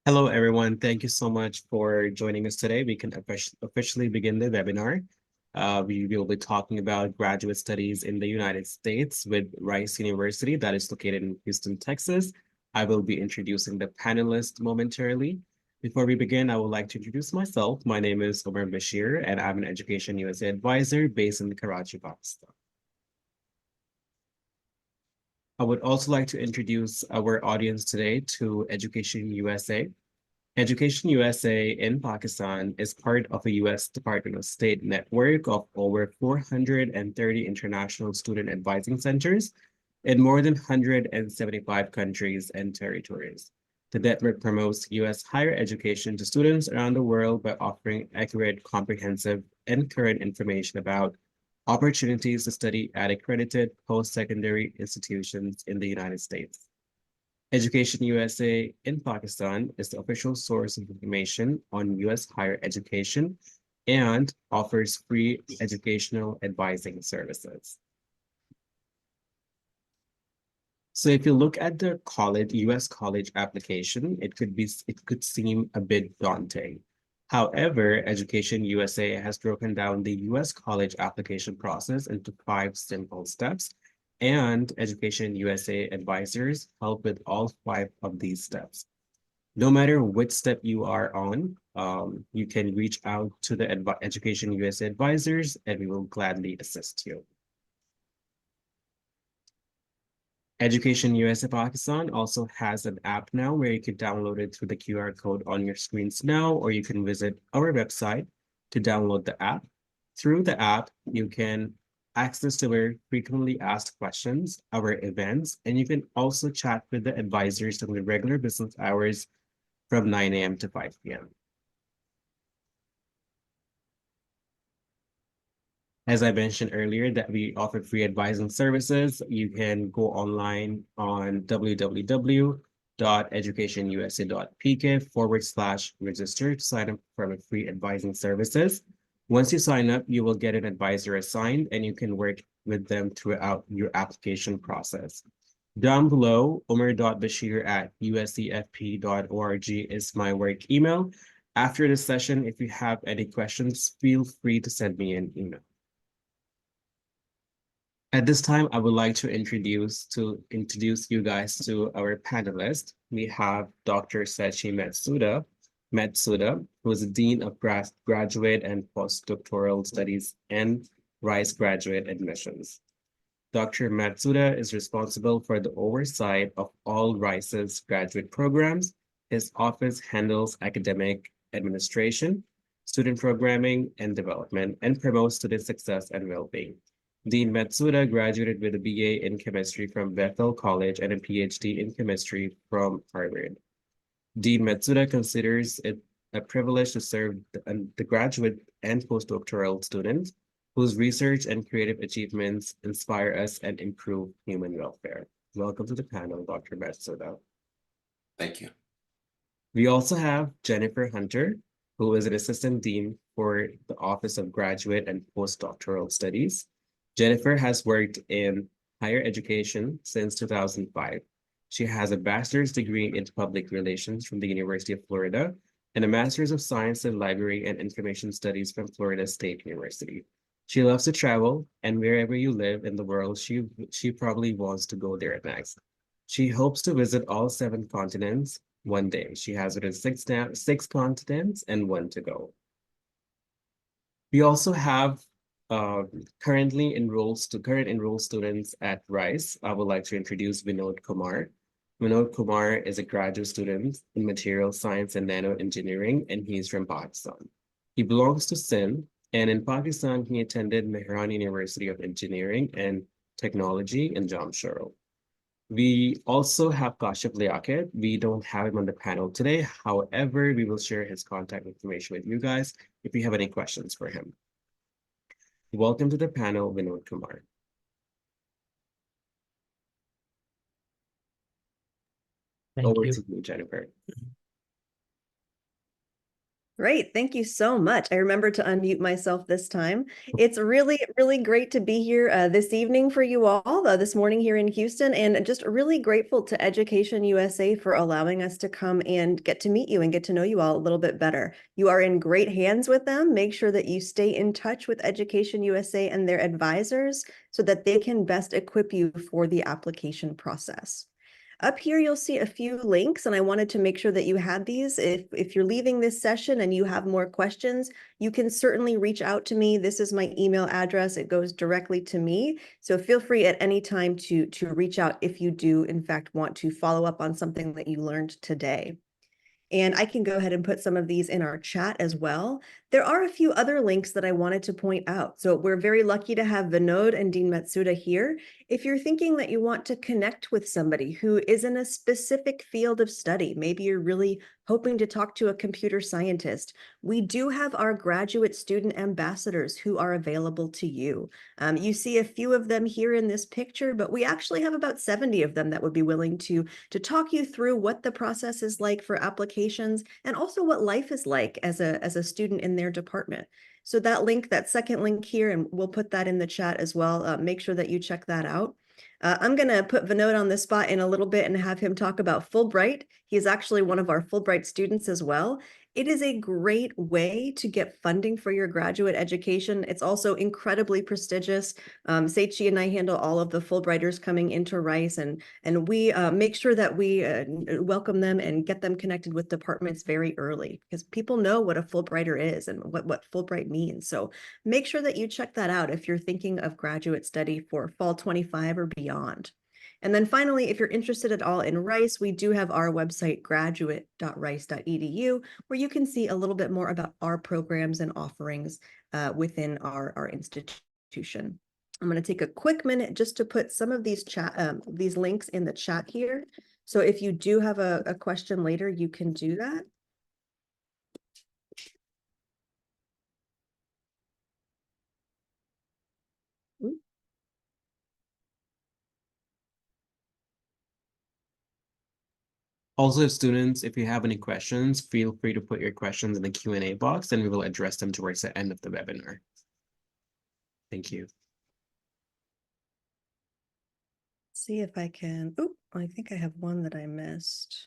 Hello, everyone. Thank you so much for joining us today. We can officially begin the webinar. We will be talking about graduate studies in the United States with Rice University that is located in Houston, Texas. I will be introducing the panelists momentarily. Before we begin, I would like to introduce myself. My name is Omar Bashir, and I'm an Education USA advisor based in Karachi, Pakistan. I would also like to introduce our audience today to Education USA. Education USA in Pakistan is part of a U.S. Department of State network of over 430 international student advising centers in more than 175 countries and territories. The network promotes U.S. higher education to students around the world by offering accurate, comprehensive, and current information about opportunities to study at accredited post-secondary institutions in the United States. Education USA in Pakistan is the official source of information on U.S. higher education and offers free educational advising services. So if you look at the U.S. college application, it could seem a bit daunting. However, Education USA has broken down the U.S. college application process into 5 simple steps, and Education USA advisors help with all 5 of these steps. No matter which step you are on, you can reach out to the Education USA advisors, and we will gladly assist you. Education USA Pakistan also has an app now where you can download it through the QR code on your screens now, or you can visit our website to download the app. Through the app, you can access to our frequently asked questions, our events, and you can also chat with the advisors during the regular business hours from 9 a.m. to 5 p.m. As I mentioned earlier, that we offer free advising services. You can go online on www.educationusa.pk/register to sign up for free advising services. Once you sign up, you will get an advisor assigned and you can work with them throughout your application process. Down below, omar.bashir@uscfp.org is my work email. After this session, if you have any questions, feel free to send me an email. At this time, I would like to introduce you guys to our panelists. We have Dr. Sechi Matsuda, who is the Dean of Graduate and Postdoctoral Studies and Rice Graduate Admissions. Dr. Matsuda is responsible for the oversight of all Rice's graduate programs. His office handles academic administration, student programming and development, and promotes student success and well-being. Dean Matsuda graduated with a BA in chemistry from Bethel College and a PhD in chemistry from Harvard. Dean Matsuda considers it a privilege to serve the graduate and postdoctoral students whose research and creative achievements inspire us and improve human welfare. Welcome to the panel, Dr. Matsuda. Thank you. We also have Jennifer Hunter, who is an assistant dean for the Office of Graduate and Postdoctoral Studies. Jennifer has worked in higher education since 2005. She has a bachelor's degree in public relations from the University of Florida and a master's of science in library and information studies from Florida State University. She loves to travel, and wherever you live in the world, she probably wants to go there next. She hopes to visit all 7 continents one day. She has visited 6 continents and 1 to go. We also have current enrolled students at Rice. I would like to introduce Vinod Kumar. Vinod Kumar is a graduate student in material science and nano engineering, and he's from Pakistan. He belongs to Sindh, and in Pakistan, he attended Mehran University of Engineering and Technology in Jamshoro. We also have Kashif Liaquat. We don't have him on the panel today. However, we will share his contact information with you guys if you have any questions for him. Welcome to the panel, Vinod Kumar. Thank Over you. to you, Jennifer. Great. Thank you so much. I remember to unmute myself this time. It's really, really great to be here this evening for you all, this morning here in Houston, and just really grateful to Education USA for allowing us to come and get to meet you and get to know you all a little bit better. You are in great hands with them. Make sure that you stay in touch with Education USA and their advisors so that they can best equip you for the application process. Up here, you'll see a few links, and I wanted to make sure that you had these. If you're leaving this session and you have more questions, you can certainly reach out to me. This is my email address. It goes directly to me. So feel free at any time to reach out if you do, in fact, want to follow up on something that you learned today. And I can go ahead and put some of these in our chat as well. There are a few other links that I wanted to point out. So we're very lucky to have Vinod and Dean Matsuda here. If you're thinking that you want to connect with somebody who is in a specific field of study, maybe you're really hoping to talk to a computer scientist, we do have our graduate student ambassadors who are available to you. You see a few of them here in this picture, but we actually have about 70 of them that would be willing to talk you through what the process is like for applications and also what life is like as a student in their department. So that link, that second link here, and we'll put that in the chat as well. Make sure that you check that out. I'm going to put Vinod on the spot in a little bit and have him talk about Fulbright. He's actually one of our Fulbright students as well. It is a great way to get funding for your graduate education. It's also incredibly prestigious. Seichi and I handle all of the Fulbrighters coming into Rice, and we make sure that we welcome them and get them connected with departments very early, because people know what a Fulbrighter is and what Fulbright means. So make sure that you check that out if you're thinking of graduate study for fall 25 or beyond. And then finally, if you're interested at all in Rice, we do have our website, graduate.rice.edu, where you can see a little bit more about our programs and offerings within our institution. I'm going to take a quick minute just to put some of these links in the chat here. So if you do have a question later, you can do that. Also, students, if you have any questions, feel free to put your questions in the Q&A box and we will address them towards the end of the webinar. Thank you. See if I can, I think I have one that I missed.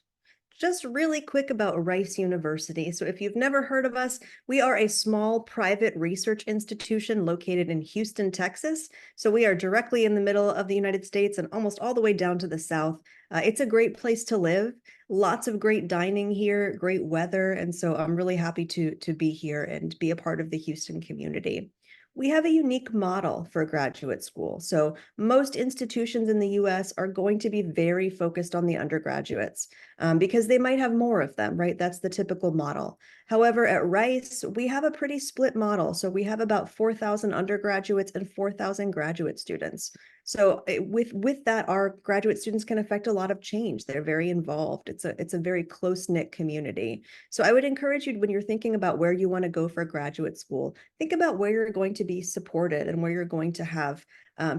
Just really quick about Rice University. So if you've never heard of us, we are a small private research institution located in Houston, Texas. So we are directly in the middle of the United States and almost all the way down to the south. It's a great place to live. Lots of great dining here, great weather. And so I'm really happy to be here and be a part of the Houston community. We have a unique model for graduate school. So most institutions in the US are going to be very focused on the undergraduates because they might have more of them, right? That's the typical model. However, at Rice, we have a pretty split model. So we have about 4,000 undergraduates and 4,000 graduate students. So with that, our graduate students can affect a lot of change. They're very involved. It's a very close-knit community. So I would encourage you, when you're thinking about where you want to go for graduate school, think about where you're going to be supported and where you're going to have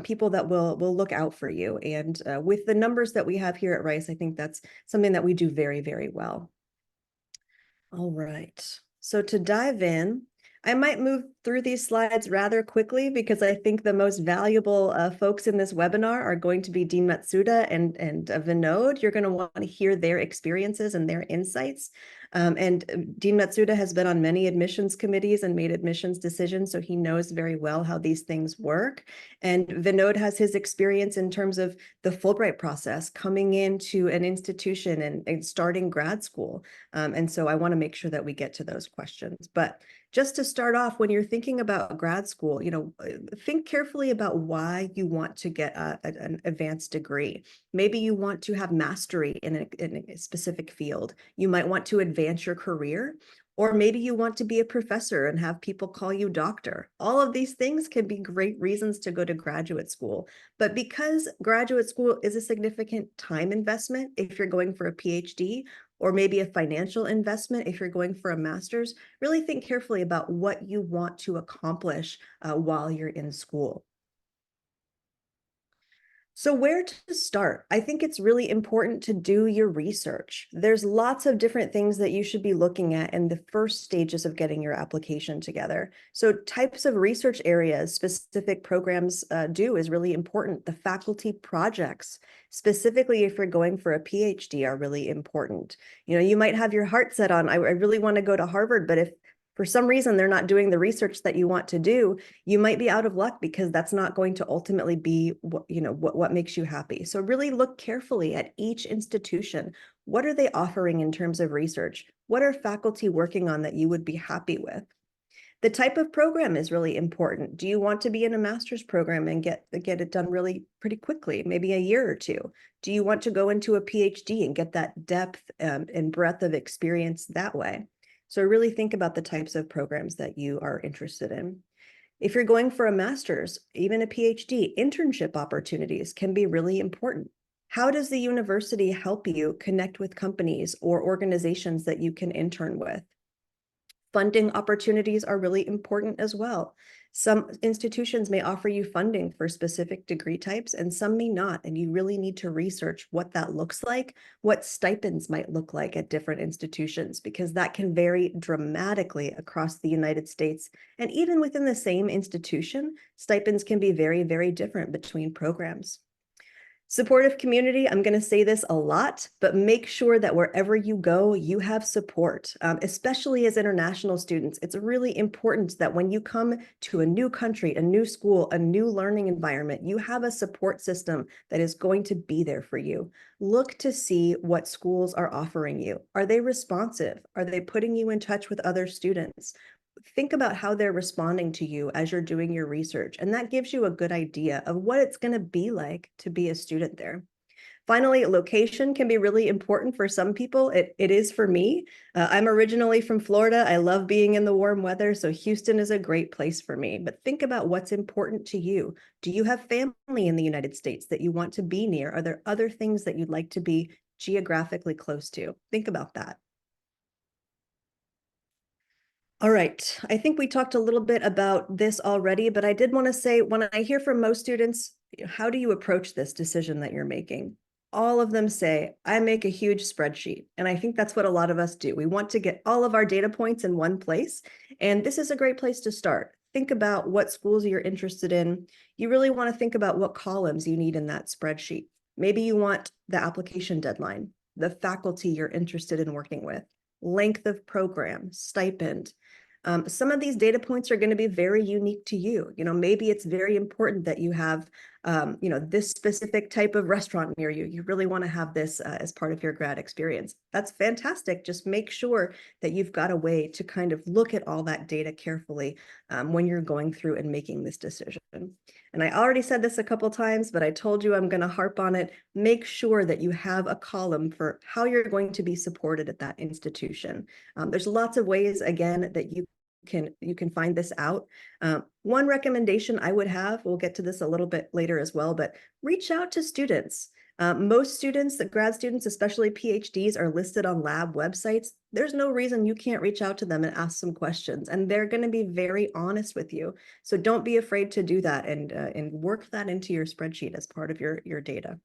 people that will look out for you. And with the numbers that we have here at Rice, I think that's something that we do very, very well. All right. So to dive in, I might move through these slides rather quickly because I think the most valuable folks in this webinar are going to be Dean Matsuda and Vinod. You're going to want to hear their experiences and their insights. And Dean Matsuda has been on many admissions committees and made admissions decisions, so he knows very well how these things work. And Vinod has his experience in terms of the Fulbright process, coming into an institution and starting grad school. And so I want to make sure that we get to those questions. But just to start off, when you're thinking about grad school, think carefully about why you want to get an advanced degree. Maybe you want to have mastery in a specific field. You might want to advance your career, or maybe you want to be a professor and have people call you doctor. All of these things can be great reasons to go to graduate school. But because graduate school is a significant time investment, if you're going for a PhD, or maybe a financial investment if you're going for a master's, really think carefully about what you want to accomplish while you're in school. So where to start? I think it's really important to do your research. There's lots of different things that you should be looking at in the first stages of getting your application together. So types of research areas specific programs do is really important. The faculty projects, specifically if you're going for a PhD, are really important. You know, you might have your heart set on, I really want to go to Harvard, but if for some reason they're not doing the research that you want to do, you might be out of luck because that's not going to ultimately be what makes you happy. So really look carefully at each institution. What are they offering in terms of research? What are faculty working on that you would be happy with? The type of program is really important. Do you want to be in a master's program and get it done really pretty quickly, maybe a year or two? Do you want to go into a PhD and get that depth and breadth of experience that way? So really think about the types of programs that you are interested in. If you're going for a master's, even a PhD, internship opportunities can be really important. How does the university help you connect with companies or organizations that you can intern with? Funding opportunities are really important as well. Some institutions may offer you funding for specific degree types and some may not, and you really need to research what that looks like, what stipends might look like at different institutions, because that can vary dramatically across the United States. And even within the same institution, stipends can be very, very different between programs. Supportive community, I'm going to say this a lot, but make sure that wherever you go, you have support, especially as international students. It's really important that when you come to a new country, a new school, a new learning environment, you have a support system that is going to be there for you. Look to see what schools are offering you. Are they responsive? Are they putting you in touch with other students? Think about how they're responding to you as you're doing your research, and that gives you a good idea of what it's going to be like to be a student there. Finally, location can be really important for some people. It is for me. I'm originally from Florida. I love being in the warm weather, so Houston is a great place for me. But think about what's important to you. Do you have family in the United States that you want to be near? Are there other things that you'd like to be geographically close to? Think about that. All right, I think we talked a little bit about this already, but I did want to say, when I hear from most students, how do you approach this decision that you're making? All of them say, I make a huge spreadsheet. And I think that's what a lot of us do. We want to get all of our data points in one place. And this is a great place to start. Think about what schools you're interested in. You really want to think about what columns you need in that spreadsheet. Maybe you want the application deadline, the faculty you're interested in working with, length of program, stipend. Some of these data points are going to be very unique to you. You know, maybe it's very important that you have, this specific type of restaurant near you. You really want to have this as part of your grad experience. That's fantastic. Just make sure that you've got a way to kind of look at all that data carefully when you're going through and making this decision. And I already said this a couple times, but I told you I'm going to harp on it. Make sure that you have a column for how you're going to be supported at that institution. There's lots of ways, again, that you can find this out. One recommendation I would have, we'll get to this a little bit later as well, but reach out to students. Most students, the grad students, especially PhDs, are listed on lab websites. There's no reason you can't reach out to them and ask some questions, and they're going to be very honest with you. So don't be afraid to do that and work that into your spreadsheet as part of your data.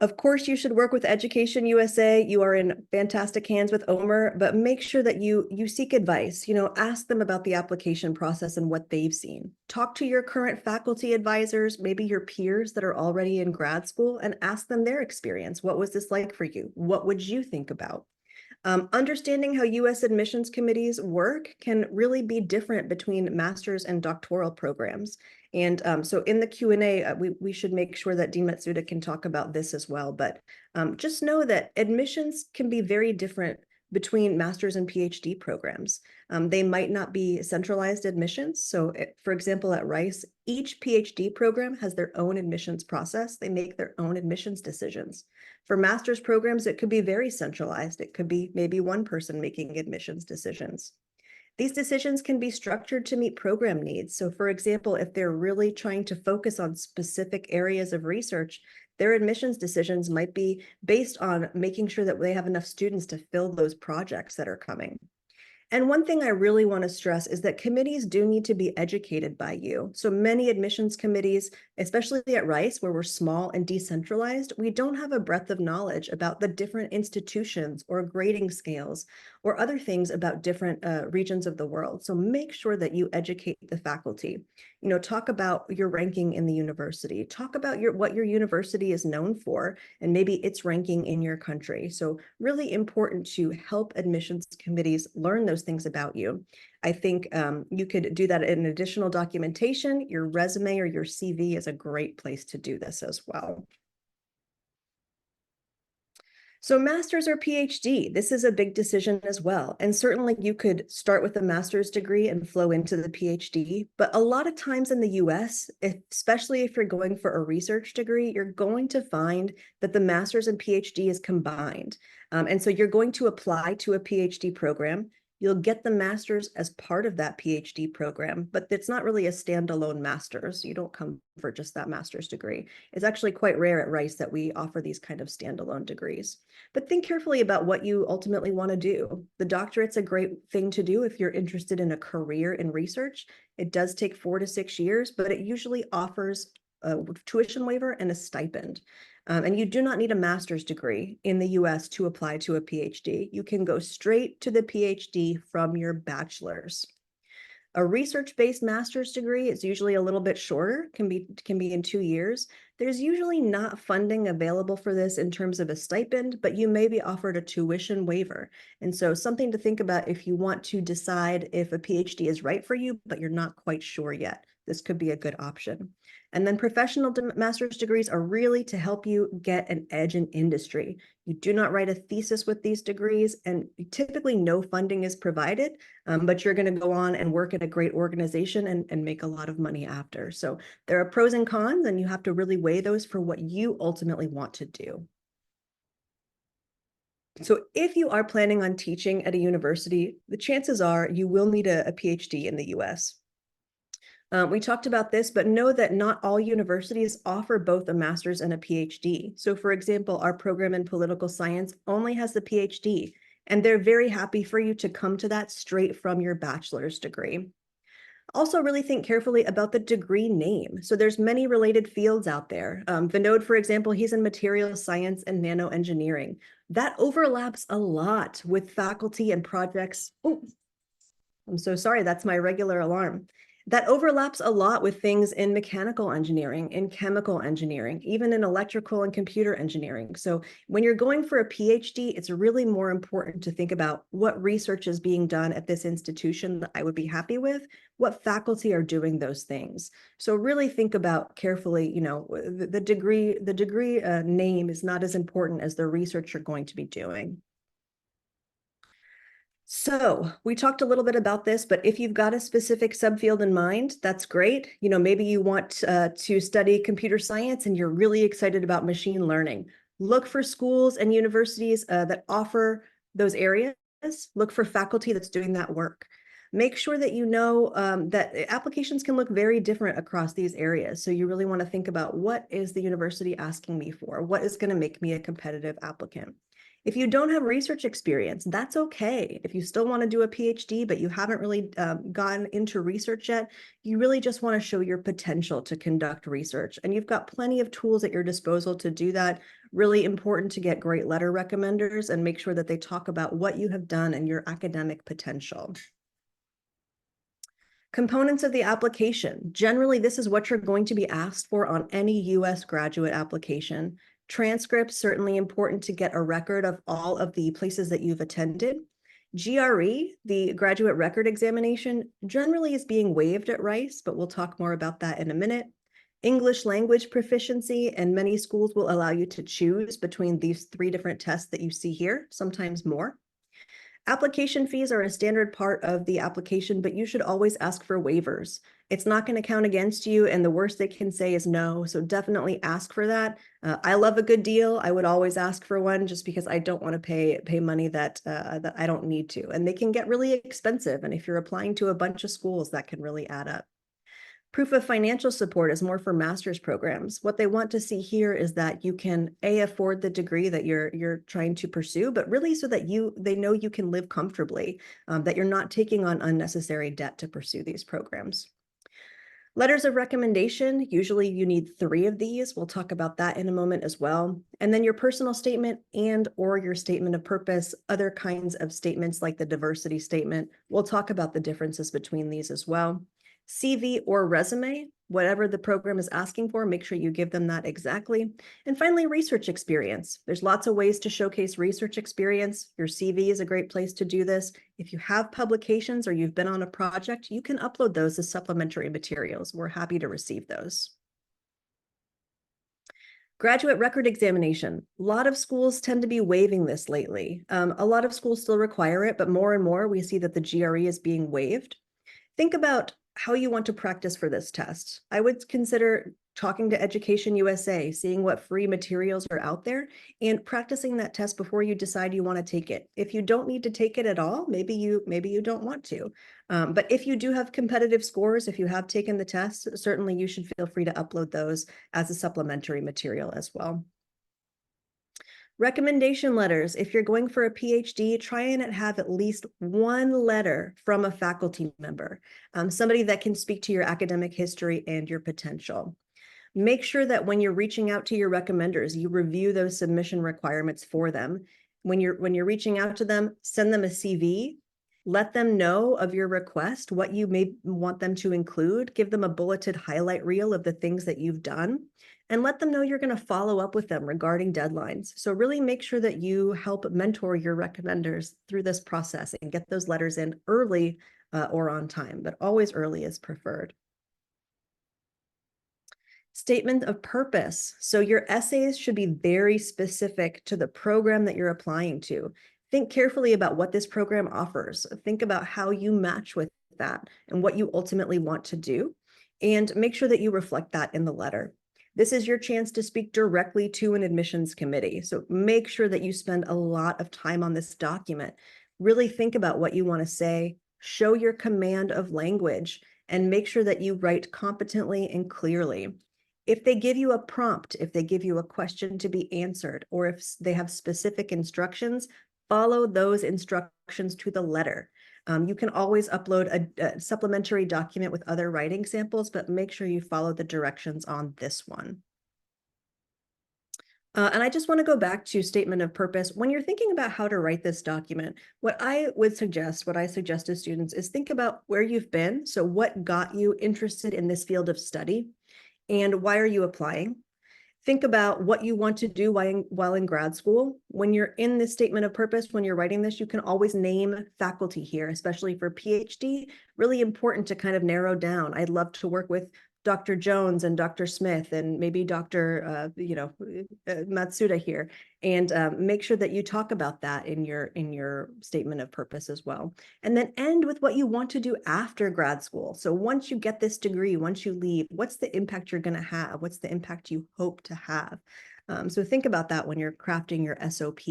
Of course, you should work with EducationUSA. You are in fantastic hands with Omer, but make sure that you seek advice. You know, ask them about the application process and what they've seen. Talk to your current faculty advisors, maybe your peers that are already in grad school, and ask them their experience. What was this like for you? What would you think about? Understanding how U.S. admissions committees work can really be different between master's and doctoral programs. And so in the Q&A, we should make sure that Dean Matsuda can talk about this as well. But just know that admissions can be very different between master's and PhD programs. They might not be centralized admissions. So for example, at Rice, each PhD program has their own admissions process. They make their own admissions decisions. For master's programs, it could be very centralized. It could be maybe one person making admissions decisions. These decisions can be structured to meet program needs. So for example, if they're really trying to focus on specific areas of research, their admissions decisions might be based on making sure that they have enough students to fill those projects that are coming. And one thing I really want to stress is that committees do need to be educated by you. So many admissions committees, especially at Rice, where we're small and decentralized, we don't have a breadth of knowledge about the different institutions or grading scales or other things about different regions of the world. So make sure that you educate the faculty. You know, talk about your ranking in the university, talk about what your university is known for, and maybe its ranking in your country. So really important to help admissions committees learn those things about you. I think you could do that in additional documentation. Your resume or your CV is a great place to do this as well. So master's or PhD, this is a big decision as well. And certainly you could start with a master's degree and flow into the PhD. But a lot of times in the US, especially if you're going for a research degree, you're going to find that the master's and PhD is combined. And so you're going to apply to a PhD program. You'll get the master's as part of that PhD program, but it's not really a standalone master's. You don't come for just that master's degree. It's actually quite rare at Rice that we offer these kind of standalone degrees. But think carefully about what you ultimately want to do. The doctorate's a great thing to do if you're interested in a career in research. It does take 4 to 6 years, but it usually offers a tuition waiver and a stipend. And you do not need a master's degree in the US to apply to a PhD. You can go straight to the PhD from your bachelor's. A research-based master's degree is usually a little bit shorter, can be in 2 years. There's usually not funding available for this in terms of a stipend, but you may be offered a tuition waiver. And so something to think about if you want to decide if a PhD is right for you, but you're not quite sure yet. This could be a good option. And then professional master's degrees are really to help you get an edge in industry. You do not write a thesis with these degrees, and typically no funding is provided, but you're going to go on and work at a great organization and make a lot of money after. So there are pros and cons, and you have to really weigh those for what you ultimately want to do. So if you are planning on teaching at a university, the chances are you will need a PhD in the US. We talked about this, but know that not all universities offer both a master's and a PhD. So for example, our program in political science only has the PhD, and they're very happy for you to come to that straight from your bachelor's degree. Also really think carefully about the degree name. So there's many related fields out there. Vinod, for example, he's in materials science and nanoengineering. That overlaps a lot with faculty and projects. Oh, I'm so sorry, that's my regular alarm. That overlaps a lot with things in mechanical engineering, in chemical engineering, even in electrical and computer engineering. So when you're going for a PhD, it's really more important to think about what research is being done at this institution that I would be happy with, what faculty are doing those things. So really think about carefully, you know, the degree name is not as important as the research you're going to be doing. So we talked a little bit about this, but if you've got a specific subfield in mind, that's great. You know, maybe you want to study computer science and you're really excited about machine learning. Look for schools and universities that offer those areas. Look for faculty that's doing that work. Make sure that you know that applications can look very different across these areas. So you really want to think about, what is the university asking me for? What is going to make me a competitive applicant? If you don't have research experience, that's okay. If you still want to do a PhD, but you haven't really gone into research yet, you really just want to show your potential to conduct research. And you've got plenty of tools at your disposal to do that. Really important to get great letter recommenders and make sure that they talk about what you have done and your academic potential. Components of the application. Generally, this is what you're going to be asked for on any US graduate application. Transcripts, certainly important to get a record of all of the places that you've attended. GRE, the graduate record examination, generally is being waived at Rice, but we'll talk more about that in a minute. English language proficiency, and many schools will allow you to choose between these 3 different tests that you see here, sometimes more. Application fees are a standard part of the application, but you should always ask for waivers. It's not going to count against you, and the worst they can say is no, so definitely ask for that. I love a good deal. I would always ask for one just because I don't want to pay money that I don't need to, and they can get really expensive, and if you're applying to a bunch of schools, that can really add up. Proof of financial support is more for master's programs. What they want to see here is that you can afford the degree that you're trying to pursue, but really so that they know you can live comfortably, that you're not taking on unnecessary debt to pursue these programs. Letters of recommendation, usually you need 3 of these. We'll talk about that in a moment as well. And then your personal statement and/or your statement of purpose, other kinds of statements like the diversity statement. We'll talk about the differences between these as well. CV or resume, whatever the program is asking for, make sure you give them that exactly. And finally, research experience. There's lots of ways to showcase research experience. Your CV is a great place to do this. If you have publications or you've been on a project, you can upload those as supplementary materials. We're happy to receive those. Graduate record examination. A lot of schools tend to be waiving this lately. A lot of schools still require it, but more and more we see that the GRE is being waived. Think about how you want to practice for this test. I would consider talking to Education USA, seeing what free materials are out there, and practicing that test before you decide you want to take it. If you don't need to take it at all, maybe you don't want to. But if you do have competitive scores, if you have taken the test, certainly you should feel free to upload those as a supplementary material as well. Recommendation letters. If you're going for a PhD, try and have at least 1 letter from a faculty member, somebody that can speak to your academic history and your potential. Make sure that when you're reaching out to your recommenders, you review those submission requirements for them. When you're reaching out to them, send them a CV. Let them know of your request, what you may want them to include. Give them a bulleted highlight reel of the things that you've done, and let them know you're going to follow up with them regarding deadlines. So really make sure that you help mentor your recommenders through this process and get those letters in early or on time, but always early is preferred. Statement of purpose. So your essays should be very specific to the program that you're applying to. Think carefully about what this program offers. Think about how you match with that and what you ultimately want to do, and make sure that you reflect that in the letter. This is your chance to speak directly to an admissions committee. So make sure that you spend a lot of time on this document. Really think about what you want to say, show your command of language, and make sure that you write competently and clearly. If they give you a prompt, if they give you a question to be answered, or if they have specific instructions, follow those instructions to the letter. You can always upload a supplementary document with other writing samples, but make sure you follow the directions on this one. And I just want to go back to statement of purpose. When you're thinking about how to write this document, what I suggest to students is think about where you've been. So what got you interested in this field of study, and why are you applying? Think about what you want to do while in grad school. When you're in this statement of purpose, when you're writing this, you can always name faculty here, especially for PhD. Really important to kind of narrow down. I'd love to work with Dr. Jones and Dr. Smith and maybe Dr. Matsuda here, and make sure that you talk about that in your statement of purpose as well. And then end with what you want to do after grad school. So once you get this degree, once you leave, what's the impact you're going to have? What's the impact you hope to have? So think about that when you're crafting your SOP.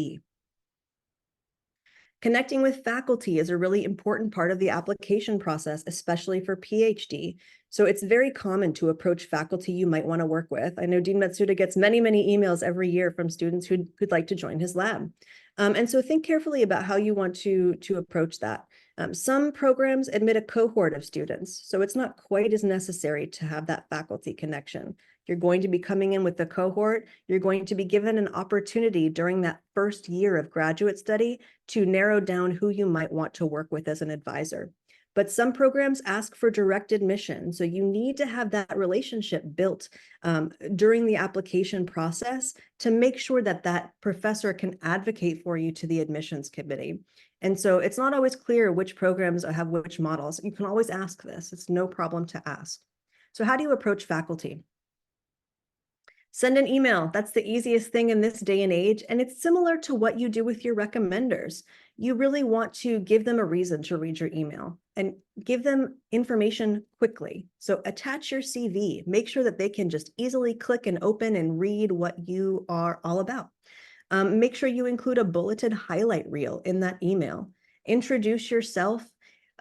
Connecting with faculty is a really important part of the application process, especially for PhD. So it's very common to approach faculty you might want to work with. I know Dean Matsuda gets many, many emails every year from students who'd like to join his lab. And so think carefully about how you want to approach that. Some programs admit a cohort of students, so it's not quite as necessary to have that faculty connection. You're going to be coming in with the cohort. You're going to be given an opportunity during that first year of graduate study to narrow down who you might want to work with as an advisor. But some programs ask for direct admission, so you need to have that relationship built during the application process to make sure that that professor can advocate for you to the admissions committee. And so it's not always clear which programs have which models. You can always ask this. It's no problem to ask. So how do you approach faculty? Send an email. That's the easiest thing in this day and age. And it's similar to what you do with your recommenders. You really want to give them a reason to read your email and give them information quickly. So attach your CV. Make sure that they can just easily click and open and read what you are all about. Make sure you include a bulleted highlight reel in that email. Introduce yourself.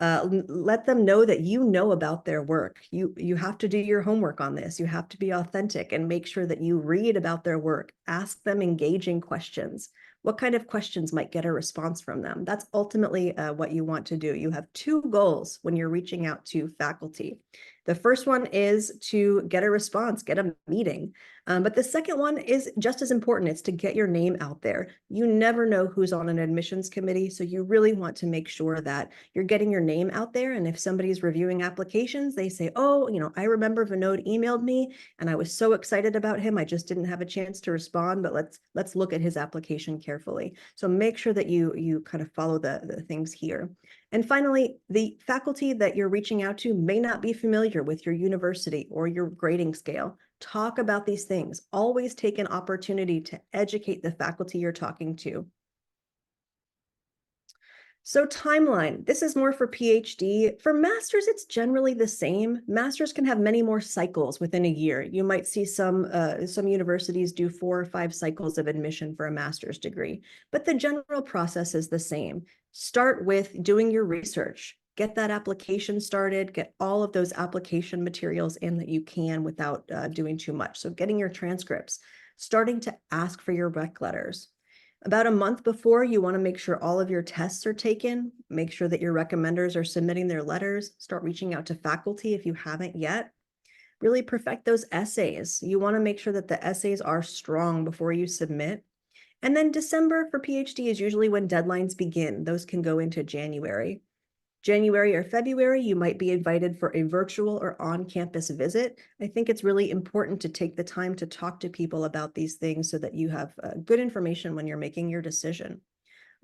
Let them know that you know about their work. You have to do your homework on this. You have to be authentic and make sure that you read about their work. Ask them engaging questions. What kind of questions might get a response from them? That's ultimately what you want to do. You have two goals when you're reaching out to faculty. The first one is to get a response, get a meeting. But the second one is just as important. It's to get your name out there. You never know who's on an admissions committee, so you really want to make sure that you're getting your name out there. And if somebody's reviewing applications, they say, oh, I remember Vinod emailed me and I was so excited about him. I just didn't have a chance to respond, but let's look at his application carefully. So make sure that you kind of follow the things here. And finally, the faculty that you're reaching out to may not be familiar with your university or your grading scale. Talk about these things. Always take an opportunity to educate the faculty you're talking to. So timeline, this is more for PhD. For masters, it's generally the same. Masters can have many more cycles within a year. You might see some universities do 4 or 5 cycles of admission for a master's degree, but the general process is the same. Start with doing your research. Get that application started, get all of those application materials in that you can without doing too much. So getting your transcripts, starting to ask for your rec letters. About a month before, you want to make sure all of your tests are taken, make sure that your recommenders are submitting their letters, start reaching out to faculty if you haven't yet. Really perfect those essays. You want to make sure that the essays are strong before you submit. And then December for PhD is usually when deadlines begin. Those can go into January. January or February, you might be invited for a virtual or on-campus visit. I think it's really important to take the time to talk to people about these things so that you have good information when you're making your decision.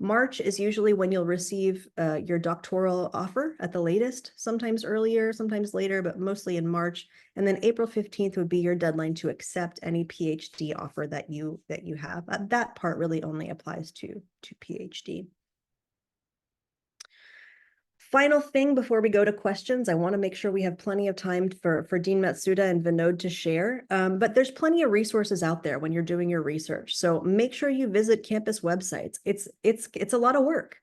March is usually when you'll receive your doctoral offer at the latest, sometimes earlier, sometimes later, but mostly in March. And then April 15th would be your deadline to accept any PhD offer that you have. That part really only applies to PhD. Final thing before we go to questions, I want to make sure we have plenty of time for Dean Matsuda and Vinod to share. But there's plenty of resources out there when you're doing your research. So make sure you visit campus websites. It's a lot of work,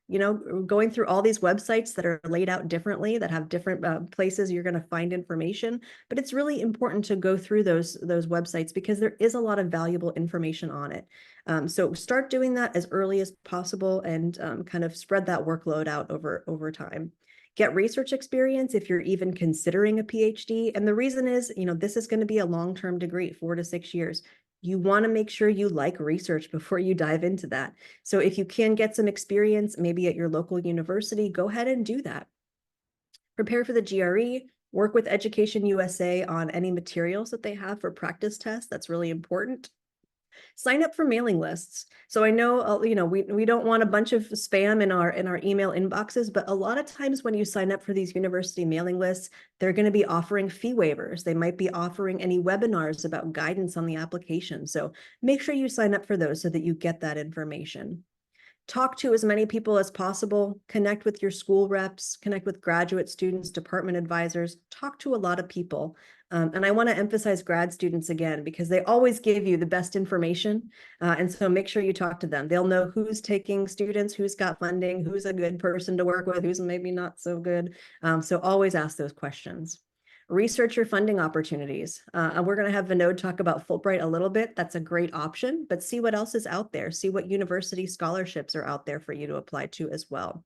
going through all these websites that are laid out differently, that have different places you're going to find information. But it's really important to go through those websites because there is a lot of valuable information on it. So start doing that as early as possible and kind of spread that workload out over time. Get research experience if you're even considering a PhD. And the reason is, this is going to be a long-term degree, 4 to 6 years. You want to make sure you like research before you dive into that. So if you can get some experience, maybe at your local university, go ahead and do that. Prepare for the GRE. Work with EducationUSA on any materials that they have for practice tests. That's really important. Sign up for mailing lists. So I know, we don't want a bunch of spam in our email inboxes, but a lot of times when you sign up for these university mailing lists, they're going to be offering fee waivers. They might be offering any webinars about guidance on the application. So make sure you sign up for those so that you get that information. Talk to as many people as possible, connect with your school reps, connect with graduate students, department advisors, talk to a lot of people. And I want to emphasize grad students again, because they always give you the best information. And so make sure you talk to them. They'll know who's taking students, who's got funding, who's a good person to work with, who's maybe not so good. So always ask those questions. Research your funding opportunities. We're going to have Vinod talk about Fulbright a little bit. That's a great option, but see what else is out there. See what university scholarships are out there for you to apply to as well.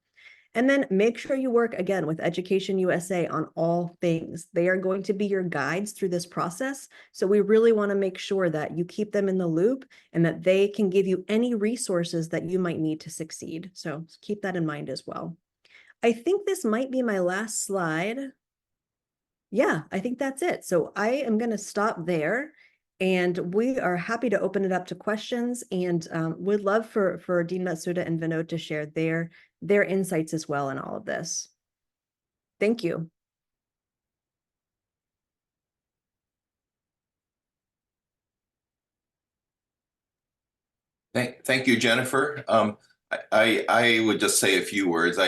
And then make sure you work again with EducationUSA on all things. They are going to be your guides through this process. So we really want to make sure that you keep them in the loop and that they can give you any resources that you might need to succeed. So keep that in mind as well. I think this might be my last slide. Yeah, I think that's it. So I am going to stop there, and we are happy to open it up to questions, and would love for Dean Matsuda and Vinod to share their insights as well in all of this. Thank you. Thank you, Jennifer. I would just say a few words.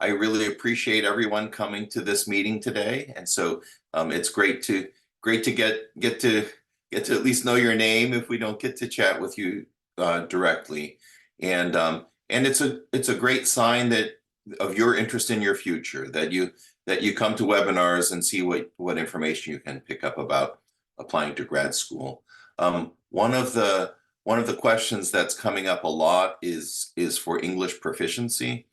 I really appreciate everyone coming to this meeting today, and so it's great to get to at least know your name if we don't get to chat with you directly, and it's a great sign that your interest in your future, that you come to webinars and see what information you can pick up about applying to grad school. One of the questions that's coming up a lot is for English proficiency.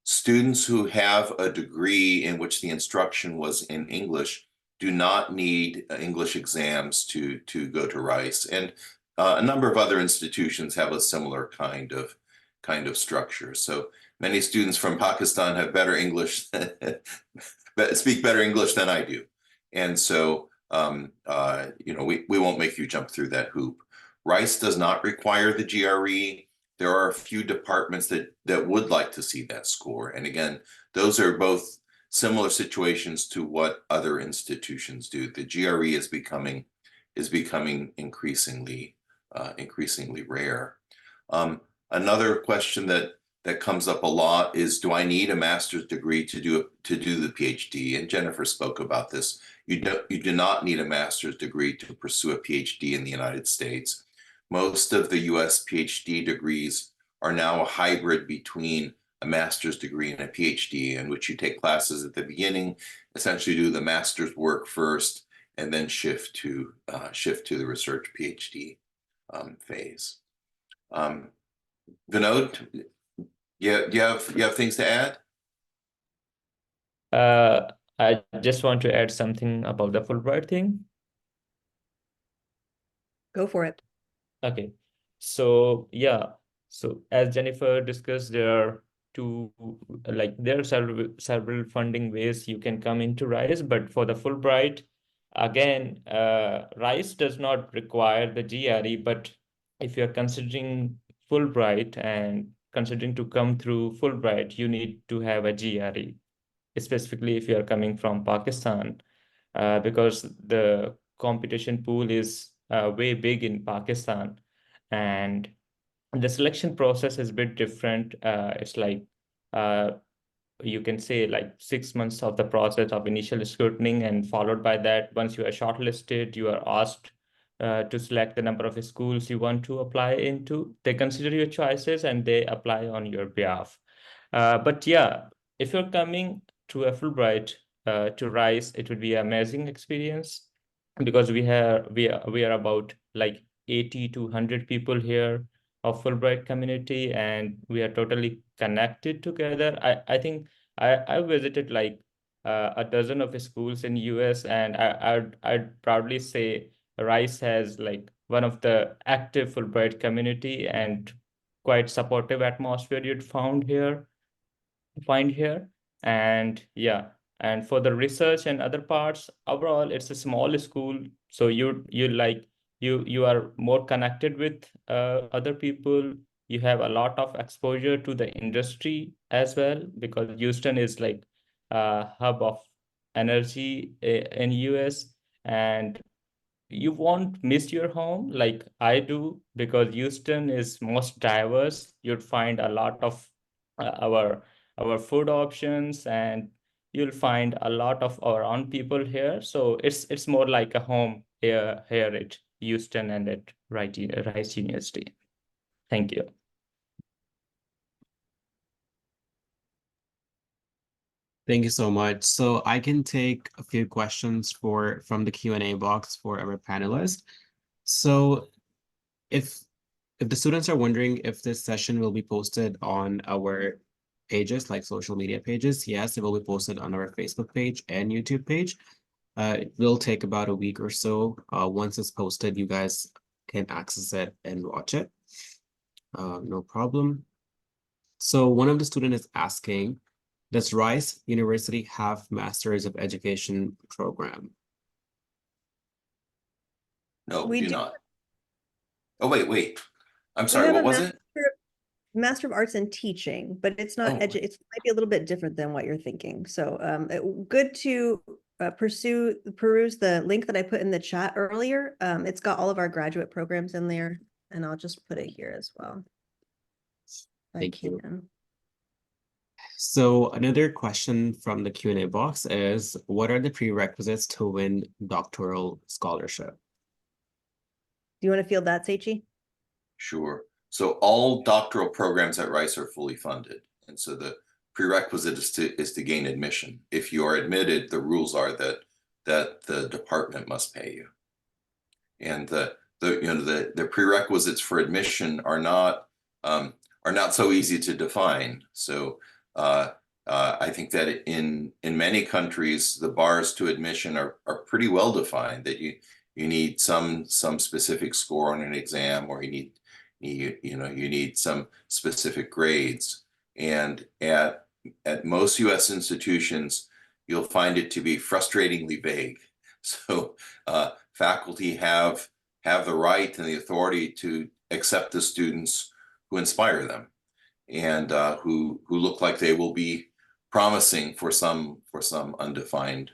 Students who have a degree in which the instruction was in English do not need English exams to go to Rice, and a number of other institutions have a similar kind of structure. So many students from Pakistan have better English, speak better English than I do, and so we won't make you jump through that hoop. Rice does not require the GRE. There are a few departments that would like to see that score, and again, those are both similar situations to what other institutions do. The GRE is becoming increasingly rare. Another question that comes up a lot is, do I need a master's degree to do the PhD? And Jennifer spoke about this. You do not need a master's degree to pursue a PhD in the United States. Most of the US PhD degrees are now a hybrid between a master's degree and a PhD, in which you take classes at the beginning, essentially do the master's work first, and then shift to the research PhD phase. Vinod, you have things to add? I just want to add something about the Fulbright thing. Go for it. Okay, so yeah, so as Jennifer discussed, there are several funding ways you can come into Rice, but for the Fulbright, again, Rice does not require the GRE, but if you're considering Fulbright and considering to come through Fulbright, you need to have a GRE, specifically if you're coming from Pakistan, because the competition pool is way big in Pakistan, and the selection process is a bit different. It's like you can say like 6 months of the process of initial scrutiny, and followed by that, once you are shortlisted, you are asked to select the number of schools you want to apply into. They consider your choices and they apply on your behalf. But yeah, if you're coming to a Fulbright to Rice, it would be an amazing experience, because we are about like 80 to 100 people here of Fulbright community, and we are totally connected together. I think I visited like a dozen of schools in US, and I'd proudly say Rice has like one of the active Fulbright community and quite supportive atmosphere you'd find here. And yeah, and for the research and other parts, overall it's a small school, so you are more connected with other people. You have a lot of exposure to the industry as well, because Houston is like a hub of energy in US, and you won't miss your home like I do, because Houston is most diverse. You'd find a lot of our food options, and you'll find a lot of our own people here. So it's more like a home here at Houston and at Rice University. Thank you. Thank you so much. So I can take a few questions from the Q&A box for our panelists. So if the students are wondering if this session will be posted on our pages, like social media pages, yes, it will be posted on our Facebook page and YouTube page. It will take about a week or so. Once it's posted, you guys can access it and watch it. No problem. So one of the students is asking, does Rice University have Masters of Education program? No, We we do do. not. Oh, wait. I'm We sorry, have what a was it? Master of Arts in Teaching, but it's not Oh. it might be a little bit different than what you're thinking. So good to peruse the link that I put in the chat earlier. It's got all of our graduate programs in there, and I'll just put it here as well. Thank you. So another question from the Q&A box is, what are the prerequisites to win doctoral scholarship? Do you want to field that, Seichi? Sure. So all doctoral programs at Rice are fully funded. And so the prerequisite is to gain admission. If you are admitted, the rules are that the department must pay you. And the prerequisites for admission are not so easy to define. So I think that in many countries, the bars to admission are pretty well defined. That you need some specific score on an exam, or you need some specific grades. And at most U.S. institutions, you'll find it to be frustratingly vague. So faculty have the right and the authority to accept the students who inspire them, and who look like they will be promising for some undefined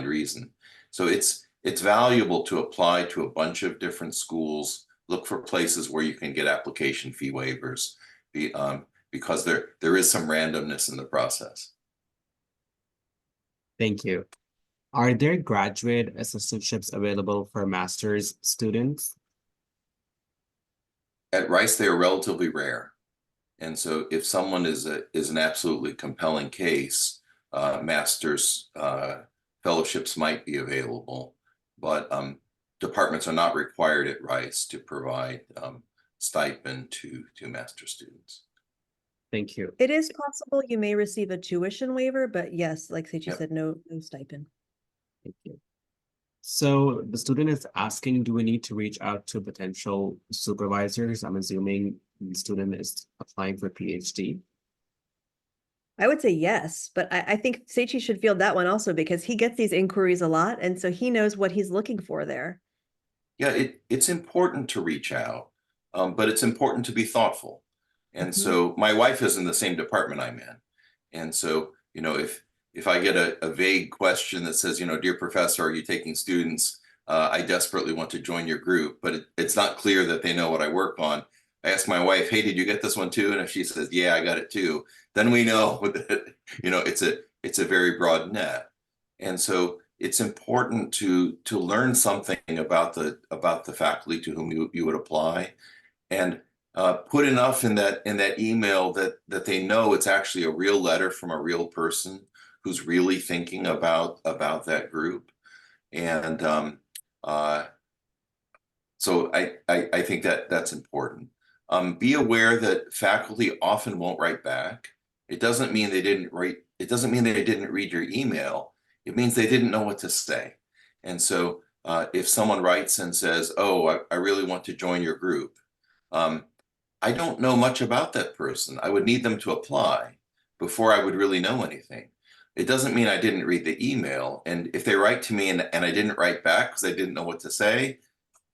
reason. So it's valuable to apply to a bunch of different schools. Look for places where you can get application fee waivers, because there is some randomness in the process. Thank you. Are there graduate assistantships available for master's students? At Rice, they are relatively rare. And so if someone is an absolutely compelling case, master's fellowships might be available, but departments are not required at Rice to provide stipend to master students. Thank you. It is possible you may receive a tuition waiver, but yes, like Seichi Yep. said, no stipend. Thank you. So the student is asking, do we need to reach out to potential supervisors? I'm assuming the student is applying for PhD. I would say yes, but I think Seichi should field that one also, because he gets these inquiries a lot, and so he knows what he's looking for there. Yeah, it's important to reach out, but it's important to be thoughtful. And so my wife is in the same department I'm in. And so, if I get a vague question that says, dear professor, are you taking students? I desperately want to join your group, but it's not clear that they know what I work on. I ask my wife, hey, did you get this one too? And if she says, yeah, I got it too, then we know that, it's a very broad net. And so it's important to learn something about the faculty to whom you would apply, and put enough in that email that they know it's actually a real letter from a real person who's really thinking about that group. And so I think that's important. Be aware that faculty often won't write back. It doesn't mean they didn't write. It doesn't mean they didn't read your email. It means they didn't know what to say. And so if someone writes and says, oh, I really want to join your group, I don't know much about that person. I would need them to apply before I would really know anything. It doesn't mean I didn't read the email. And if they write to me and I didn't write back because I didn't know what to say,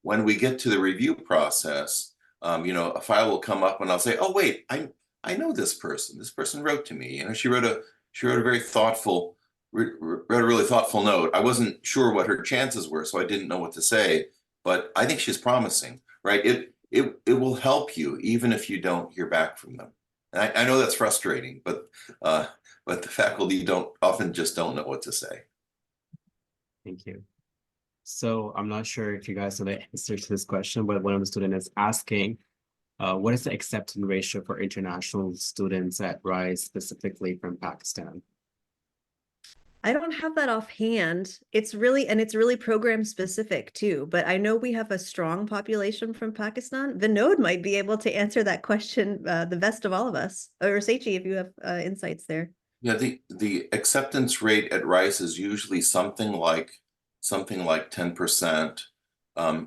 when we get to the review process, a file will come up and I'll say, oh, wait, I know this person. This person wrote to me. She wrote a very thoughtful, wrote a really thoughtful note. I wasn't sure what her chances were, so I didn't know what to say, but I think she's promising, right? It will help you even if you don't hear back from them. And I know that's frustrating, but the faculty often just don't know what to say. Thank you. So I'm not sure if you guys know the answer to this question, but one of the students is asking, what is the acceptance ratio for international students at Rice, specifically from Pakistan? I don't have that offhand. It's really program specific too, but I know we have a strong population from Pakistan. Vinod might be able to answer that question the best of all of us, or Seichi, if you have insights there. Yeah, the acceptance rate at Rice is usually something like 10%.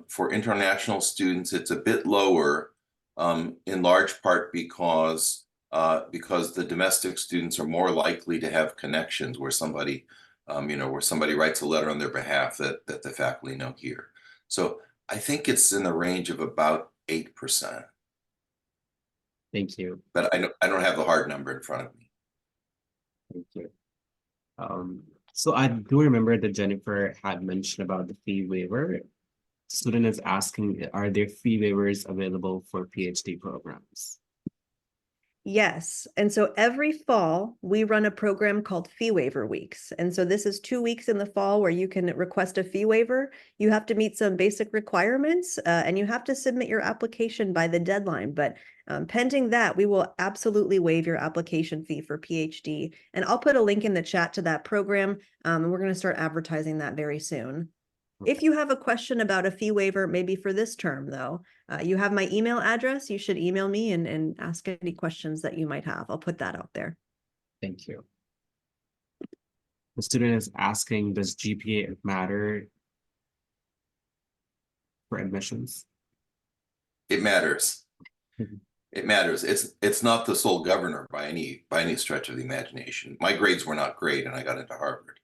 For international students, it's a bit lower, in large part because the domestic students are more likely to have connections where somebody writes a letter on their behalf that the faculty know here. So I think it's in the range of about 8%. Thank you. But I don't have the hard number in front of me. Thank you. So I do remember that Jennifer had mentioned about the fee waiver. The student is asking, are there fee waivers available for PhD programs? Yes. And so every fall, we run a program called Fee Waiver Weeks. And so this is 2 weeks in the fall where you can request a fee waiver. You have to meet some basic requirements and you have to submit your application by the deadline. But pending that, we will absolutely waive your application fee for PhD. And I'll put a link in the chat to that program. And we're going to start advertising that very soon. If you have a question about a fee waiver, maybe for this term, though, you have my email address. You should email me and ask any questions that you might have. I'll put that out there. Thank you. The student is asking, does GPA matter for admissions? It matters. Mhm. It matters. It's not the sole governor by any stretch of the imagination. My grades were not great, and I got into Harvard.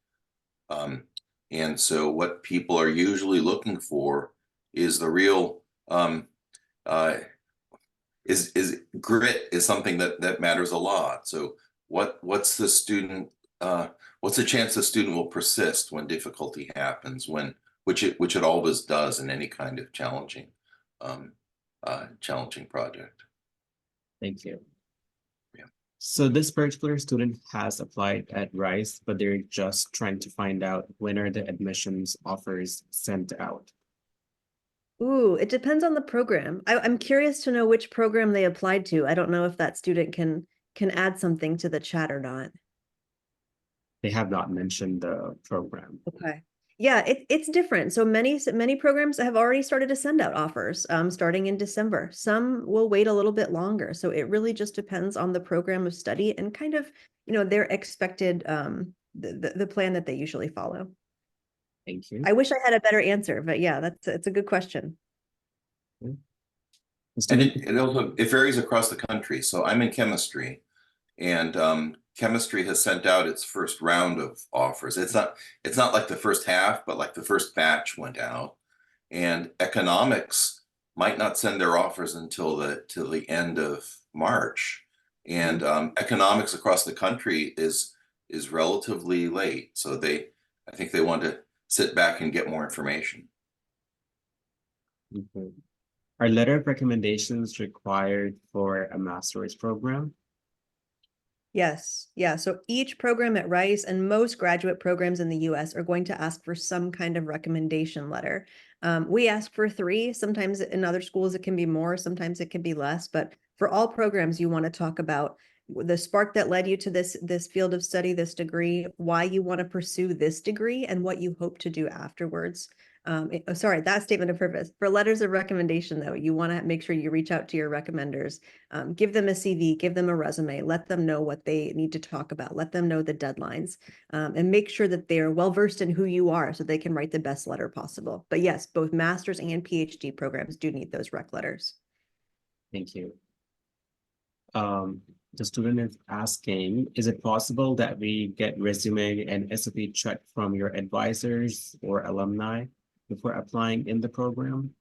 And so what people are usually looking for is the real is grit is something that matters a lot. So what's the student what's the chance the student will persist when difficulty happens, which it always does in any kind of challenging project. Thank you. Yeah. So this particular student has applied at Rice, but they're just trying to find out when are the admissions offers sent out. Ooh, it depends on the program. I'm curious to know which program they applied to. I don't know if that student can add something to the chat or not. They have not mentioned the program. Okay. Yeah, it's different. So many programs have already started to send out offers starting in December. Some will wait a little bit longer. So it really just depends on the program of study and kind of, their expected the plan that they usually follow. Thank you. I wish I had a better answer, but yeah, it's a good question. The And student, it varies across the country. So I'm in chemistry, and chemistry has sent out its first round of offers. It's not like the first half, but like the first batch went out. And economics might not send their offers until the end of March. And economics across the country is relatively late. So I think they want to sit back and get more information. okay. Are letter of recommendations required for a master's program? Yes. Yeah. So each program at Rice and most graduate programs in the US are going to ask for some kind of recommendation letter. We ask for 3. Sometimes in other schools it can be more, sometimes it can be less, but for all programs, you want to talk about the spark that led you to this field of study, this degree, why you want to pursue this degree, and what you hope to do afterwards. Sorry, that statement of purpose. For letters of recommendation, though, you want to make sure you reach out to your recommenders, give them a CV, give them a resume, let them know what they need to talk about, let them know the deadlines, and make sure that they're well-versed in who you are so they can write the best letter possible. But yes, both master's and PhD programs do need those rec letters. Thank you. The student is asking, is it possible that we get resume and SOP check from your advisors or alumni before applying in the program?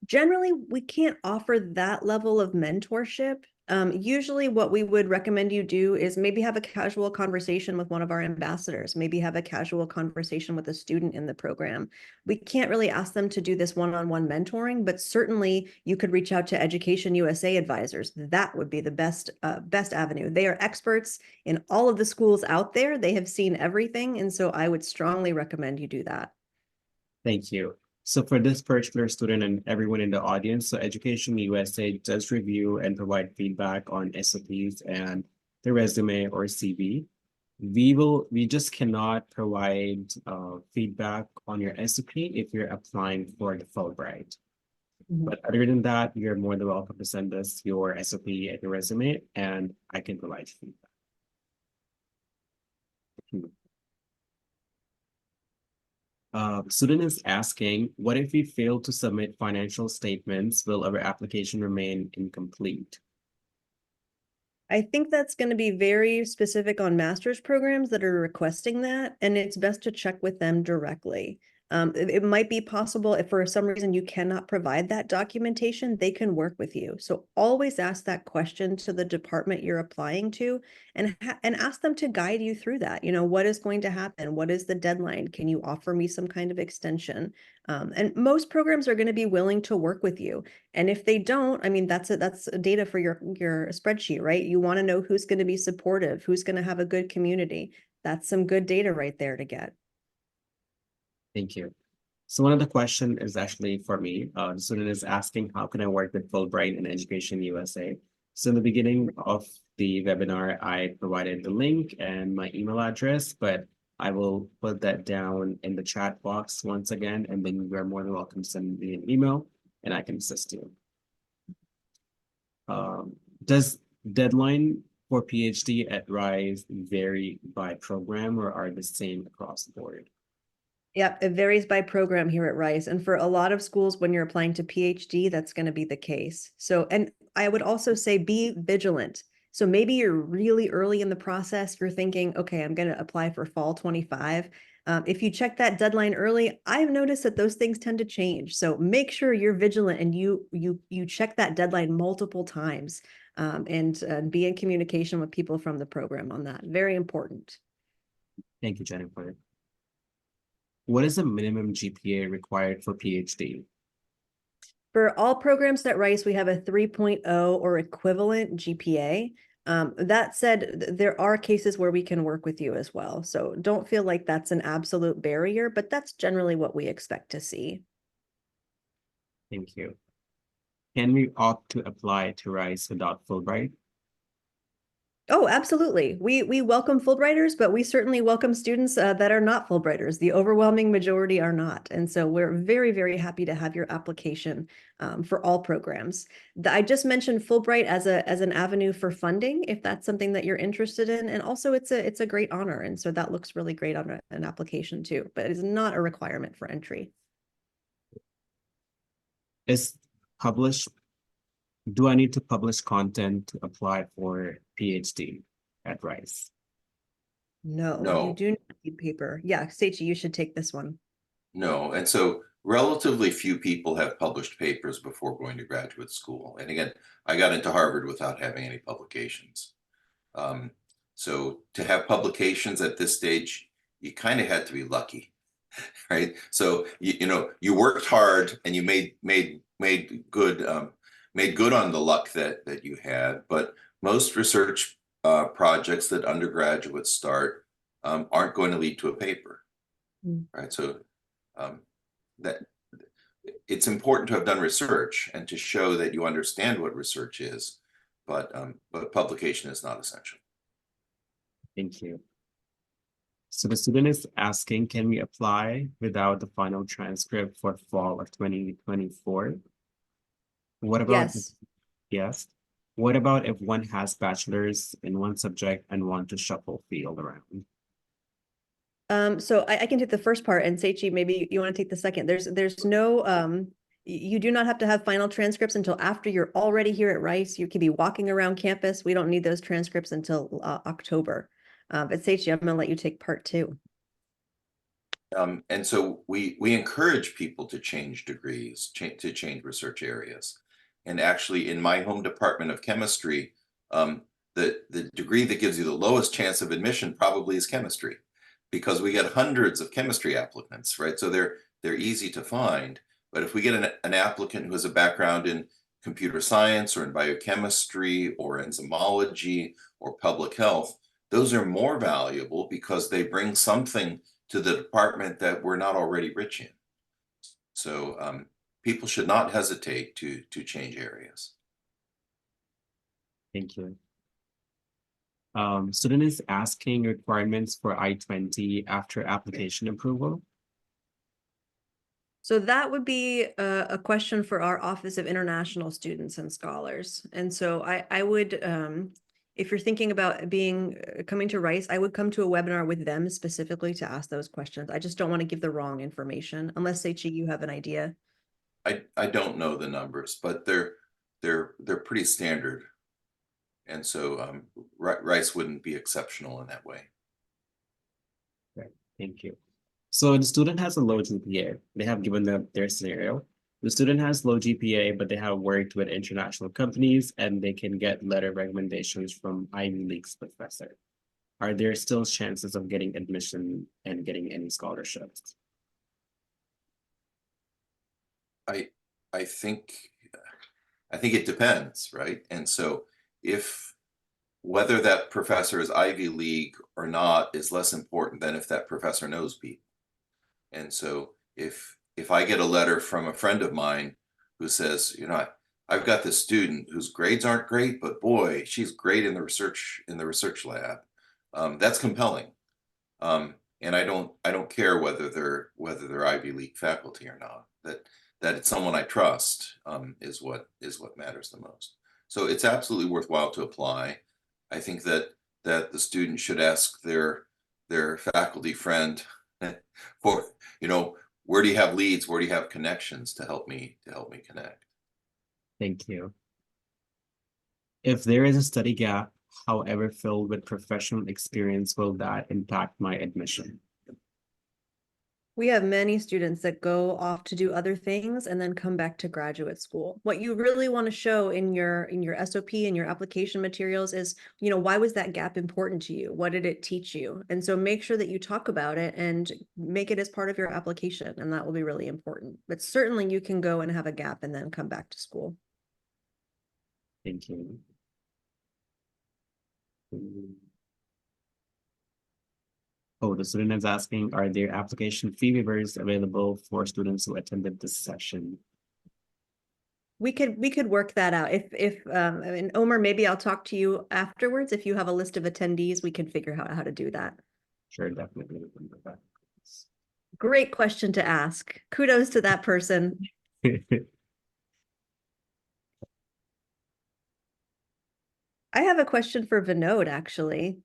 Generally, we can't offer that level of mentorship. Usually what we would recommend you do is maybe have a casual conversation with one of our ambassadors, maybe have a casual conversation with a student in the program. We can't really ask them to do this one-on-one mentoring, but certainly you could reach out to EducationUSA advisors. That would be the best avenue. They are experts in all of the schools out there. They have seen everything. And so I would strongly recommend you do that. Thank you. So for this particular student and everyone in the audience, so Education USA does review and provide feedback on SOPs and the resume or CV. We just cannot provide feedback on your SOP if you're applying for the Fulbright. But other than that, you're more than welcome to send us your SOP and your resume, and I can provide feedback. Student is asking, what if we fail to submit financial statements? Will our application remain incomplete? I think that's going to be very specific on master's programs that are requesting that, and it's best to check with them directly. It might be possible if for some reason you cannot provide that documentation, they can work with you. So always ask that question to the department you're applying to and ask them to guide you through that. You know, what is going to happen? What is the deadline? Can you offer me some kind of extension? And most programs are going to be willing to work with you. And if they don't, I mean, that's data for your spreadsheet, right? You want to know who's going to be supportive, who's going to have a good community. That's some good data right there to get. Thank you. So one of the questions is actually for me. The student is asking, how can I work with Fulbright and Education USA? So in the beginning of the webinar, I provided the link and my email address, but I will put that down in the chat box once again, and then you're more than welcome to send me an email and I can assist you. Does deadline for PhD at RISE vary by program or are the same across the board? Yep, it varies by program here at Rice. And for a lot of schools, when you're applying to PhD, that's going to be the case. So, and I would also say be vigilant. So maybe you're really early in the process. You're thinking, okay, I'm going to apply for fall 25. If you check that deadline early, I've noticed that those things tend to change. So make sure you're vigilant and you check that deadline multiple times, and be in communication with people from the program on that. Very important. Thank you, Jennifer. What is the minimum GPA required for PhD? For all programs at Rice, we have a 3.0 or equivalent GPA. That said, there are cases where we can work with you as well. So don't feel like that's an absolute barrier, but that's generally what we expect to see. Thank you. Can we opt to apply to RISE without Fulbright? Oh, absolutely. We welcome Fulbrighters, but we certainly welcome students that are not Fulbrighters. The overwhelming majority are not. And so we're very, very happy to have your application for all programs. I just mentioned Fulbright as an avenue for funding, if that's something that you're interested in. And also it's a great honor. And so that looks really great on an application too, but it is not a requirement for entry. Do I need to publish content to apply for PhD at Rice? No, you do not need paper. Yeah, Seichi, you should take this one. No, and so relatively few people have published papers before going to graduate school. And again, I got into Harvard without having any publications. So to have publications at this stage, you kind of had to be lucky, right? So you worked hard and you made good on the luck that you had. But most research projects that undergraduates start aren't going to lead to a paper, right? So that it's important to have done research and to show that you understand what research is, but publication is not essential. Thank you. So the student is asking, can we apply without the final transcript for fall of 2024? What about yes? What about if one has bachelor's in one subject and want to shuffle field around? So I can take the first part, and Seichi, maybe you want to take the second. There's no you do not have to have final transcripts until after you're already here at Rice. You can be walking around campus. We don't need those transcripts until October. But Seichi, I'm going to let you take part two. And so we encourage people to change degrees, to change research areas. And actually, in my home department of chemistry, the degree that gives you the lowest chance of admission probably is chemistry, because we get hundreds of chemistry applicants, right? So they're easy to find. But if we get an applicant who has a background in computer science or in biochemistry or enzymology or public health, those are more valuable because they bring something to the department that we're not already rich in. So people should not hesitate to change areas. Thank you. Student is asking requirements for I-20 after application approval. So that would be a question for our Office of International Students and Scholars. And so I would, if you're thinking about coming to Rice, I would come to a webinar with them specifically to ask those questions. I just don't want to give the wrong information, unless Seichi, you have an idea. I don't know the numbers, but they're pretty standard. And so Rice wouldn't be exceptional in that way. Right. Thank you. So the student has a low GPA. They have given them their scenario. The student has low GPA, but they have worked with international companies and they can get letter recommendations from Ivy League's professor. Are there still chances of getting admission and getting any scholarships? I think it depends, right? And so if whether that professor is Ivy League or not is less important than if that professor knows people. And so if I get a letter from a friend of mine who says, you know, I've got this student whose grades aren't great, but boy, she's great in the research lab. That's compelling. And I don't care whether they're Ivy League faculty or not. That it's someone I trust is what matters the most. So it's absolutely worthwhile to apply. I think that the student should ask their faculty friend for, you know, where do you have leads? Where do you have connections to help me connect? Thank you. If there is a study gap, however filled with professional experience, will that impact my admission? We have many students that go off to do other things and then come back to graduate school. What you really want to show in your SOP and your application materials is, you know, why was that gap important to you? What did it teach you? And so make sure that you talk about it and make it as part of your application, and that will be really important. But certainly you can go and have a gap and then come back to school. Thank you. Oh, the student is asking, are there application fee waivers available for students who attended this session? We could work that out. I mean, Omar, maybe I'll talk to you afterwards. If you have a list of attendees, we can figure out how to do that. Sure, definitely. Great question to ask. Kudos to that person. I have a question for Vinod, actually.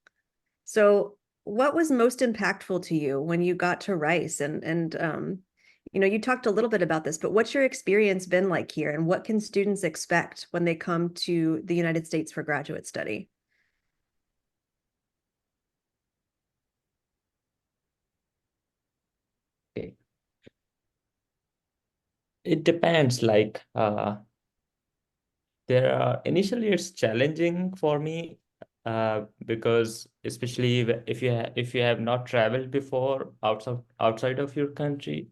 So what was most impactful to you when you got to Rice? And you know, you talked a little bit about this, but what's your experience been like here? And what can students expect when they come to the United States for graduate study? Okay. It depends, like initially it's challenging for me because especially if you have not traveled before outside of your country,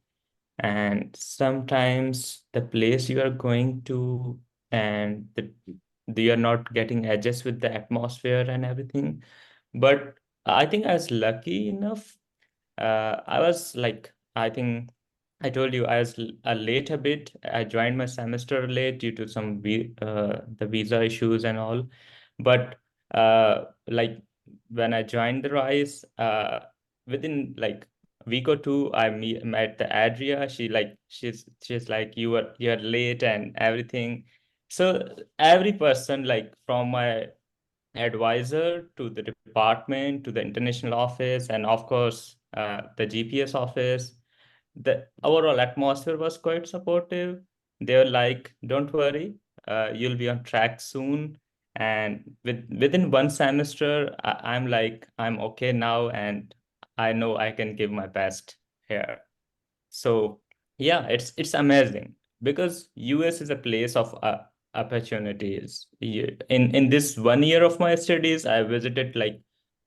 and sometimes the place you are going to and you are not getting adjust with the atmosphere and everything. But I think I was lucky enough. I was like, I think I told you I was late a bit. I joined my semester late due to some the visa issues and all. But like when I joined the Rice, within like a week or two, I met the Adria. She's like, you're late and everything. So every person, like from my advisor to the department to the international office, and of course the GPS office, the overall atmosphere was quite supportive. They were like, don't worry, you'll be on track soon. And within one semester, I'm like, I'm okay now, and I know I can give my best here. So yeah, it's amazing because US is a place of opportunities. In this 1 year of my studies, I visited like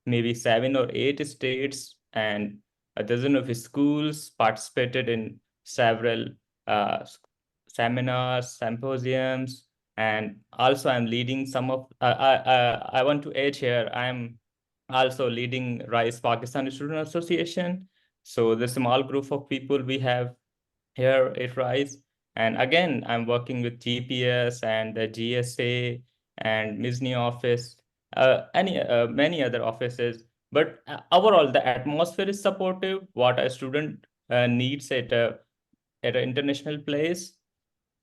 maybe 7 or 8 states and a dozen of schools, participated in several seminars, symposiums, and also I'm leading some of I want to add here, I'm also leading Rice Pakistani Student Association. So the small group of people we have here at Rice. And again, I'm working with GPS and the GSA and MISNI office, many other offices. But overall, the atmosphere is supportive. What a student needs at an international place.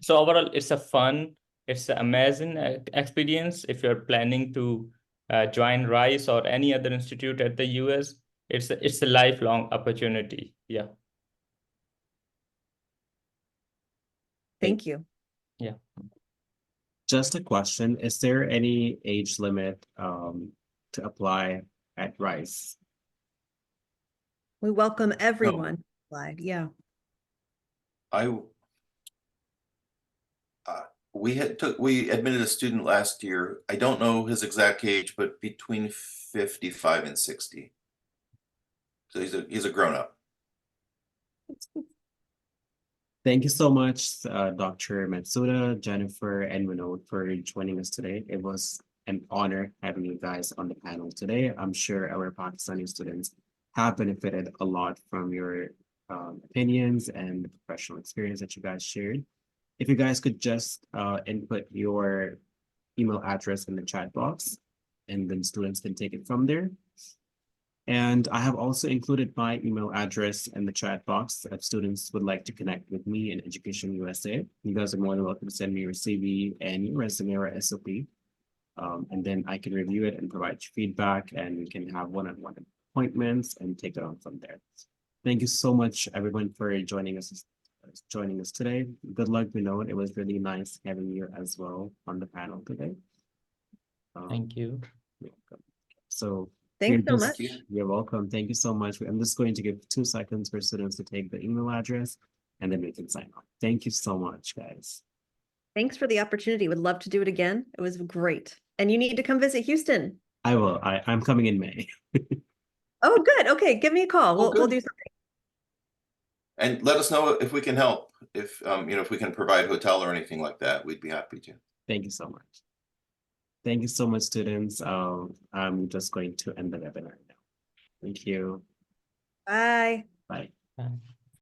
So overall, it's an amazing experience. If you're planning to join Rice or any other institute at the US, it's a lifelong opportunity. Yeah. Thank you. Yeah. Just a question, is there any age limit to apply at Rice? We welcome everyone. Slide, yeah. We admitted a student last year. I don't know his exact age, but between 55 and 60. So he's a grown up. Thank you so much, Dr. Matsuda, Jennifer, and Vinod for joining us today. It was an honor having you guys on the panel today. I'm sure our Pakistani students have benefited a lot from your opinions and the professional experience that you guys shared. If you guys could just input your email address in the chat box, and then students can take it from there. And I have also included my email address in the chat box if students would like to connect with me in Education USA. You guys are more than welcome to send me your CV and your resume or SOP. And then I can review it and provide you feedback, and we can have one-on-one appointments and take it on from there. Thank you so much, everyone, for joining us today. Good luck, Vinod. It was really nice having you as well on the panel today. Thank you. You're welcome. So Thanks so just- much. You're welcome. Thank you so much. I'm just going to give 2 seconds for students to take the email address, and then we can sign off. Thank you so much, guys. Thanks for the opportunity. Would love to do it again. It was great. And you need to come visit Houston. I will. I'm coming in May. Oh, good. Okay, give me a call. We'll good. do something. And let us know if we can help. If if we can provide hotel or anything like that, we'd be happy to. Thank you so much. Thank you so much, students. I'm just going to end the webinar now. Thank you. Bye. Bye. Bye.